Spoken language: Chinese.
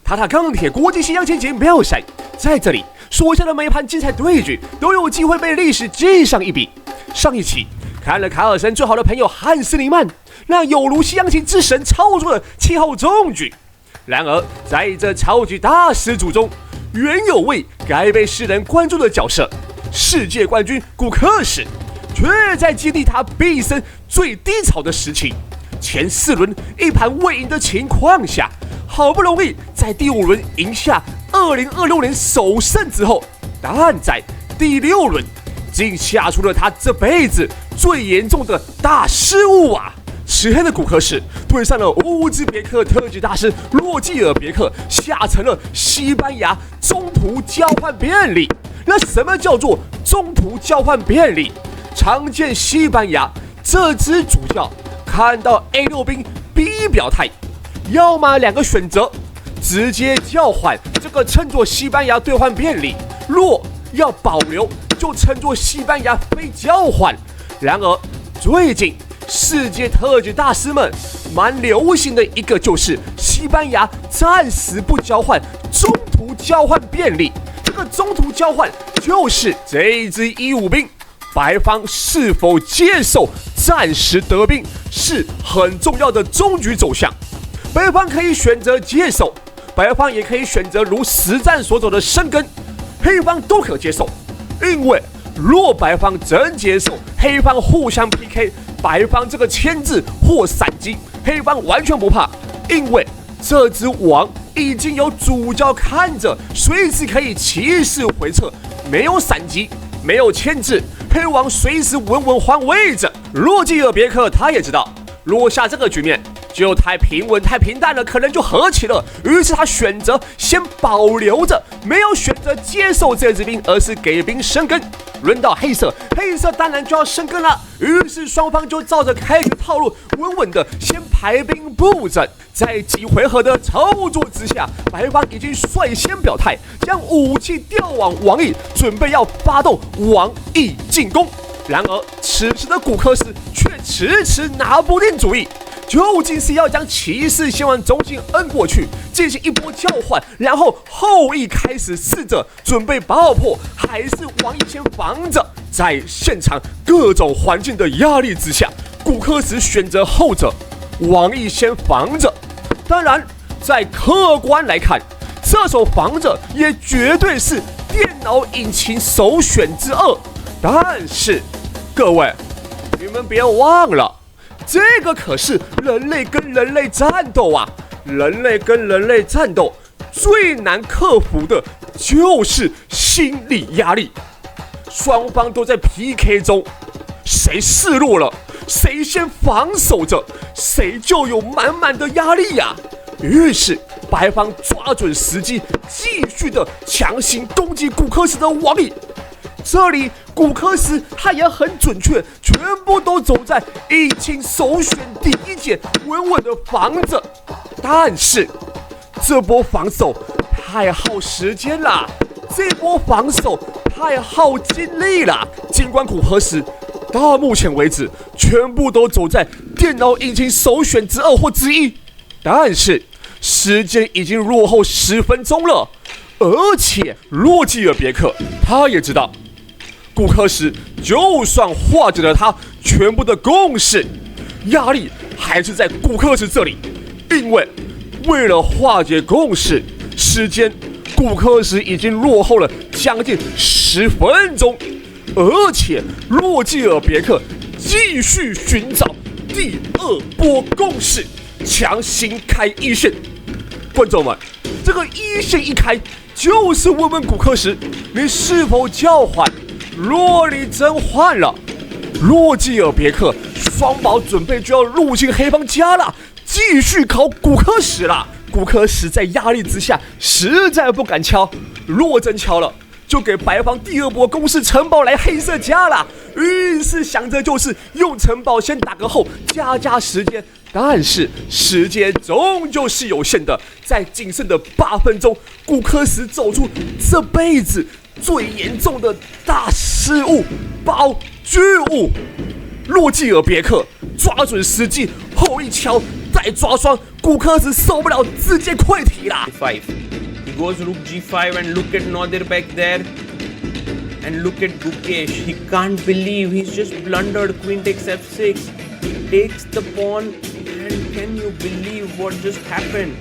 塔塔钢铁国际西洋棋锦标赛，在这里所下的每盘精彩对局都有机会被历史记上一笔。上一期看了卡尔森最好的朋友汉斯尼曼那有如西洋棋之神操作的7号中局，然而在这超级大师组中，原有位该被世人关注的角色世界冠军古克什，却在经历他毕生最低潮的时期，前4轮一盘未赢的情况下，好不容易在第5轮赢下2026年首胜之后，但在第6轮竟下出了他这辈子最严重的大失误啊！此黑的古克什对上了乌兹别克特级大师洛基尔别克，下成了西班牙中途交换便利。那什么叫做中途交换便利？常见西班牙这支主教看到 A6 兵 B 表态，要么2个选择，直接交换，这个称作西班牙兑换便利；若要保留，就称作西班牙非交换。然而最近世界特级大师们蛮流行的一个就是西班牙暂时不交换中途交换便利。这个中途交换就是这一支15兵，白方是否接受暂时得兵是很重要的终局走向。白方可以选择接受，白方也可以选择如实战所走的生根，黑方都可接受。因为若白方真接受，黑方互相 PK， 白方这个牵制或闪击，黑方完全不怕，因为这只王已经有主教看着，随时可以起势回撤，没有闪击，没有牵制，黑王随时稳稳换位着。洛基尔别克他也知道，落下这个局面就太平稳太平淡了，可能就和棋了，于是他选择先保留着，没有选择接受这支兵，而是给兵生根。轮到黑色，黑色当然就要生根了，于是双方就照着开局套路，稳稳的先排兵布阵。在几回合的操作之下，白方已经率先表态，将武器调往王翼，准备要发动王翼进攻。然而此时的古克什却迟迟拿不定主意，究竟是要将骑士先往中心摁过去，进行一波交换，然后后羿开始试着准备爆破，还是王翼先防着？在现场各种环境的压力之下，古克什选择后者，王翼先防着。当然在客观来看，这手防着也绝对是电脑引擎首选之二。但是各位，你们别忘了，这个可是人类跟人类战斗啊！人类跟人类战斗最难克服的就是心理压力。双方都在 PK 中，谁示弱了，谁先防守着，谁就有满满的压力呀。于是白方抓准时机，继续的强行攻击古克什的王翼。这里古克什他也很准确，全部都走在引擎首选第一节，稳稳的防着。但是这波防守太耗时间了，这波防守太耗精力了。尽管古克什到目前为止全部都走在电脑引擎首选之2或之1，但是时间已经落后10分钟了，而且洛基尔别克他也知道，古克什就算化解了他全部的攻势，压力还是在古克什这里。因为为了化解攻势，时间古克什已经落后了将近10分钟，而且洛基尔别克继续寻找第2波攻势，强行开一线。观众们，这个一线一开，就是问问古克什，你是否交换？若你真换了，洛基尔别克双宝准备就要入侵黑方家了，继续考古克什了。古克什在压力之下实在不敢敲，若真敲了，就给白方第2波攻势城堡来黑色家了。于是想着就是用城堡先打个后，加时间。但是时间终究是有限的，在仅剩的8分钟，古克什走出这辈子最严重的大失误，保巨物。洛基尔别克抓准时机，后一敲再抓双，古柯子受不了，直接溃体啦。 5. He goes rook g5 and look at Nadir back there. And look at Gukesh. He can't believe he's just blundered. Queen takes f6. He takes the pawn. And can you believe what just happened?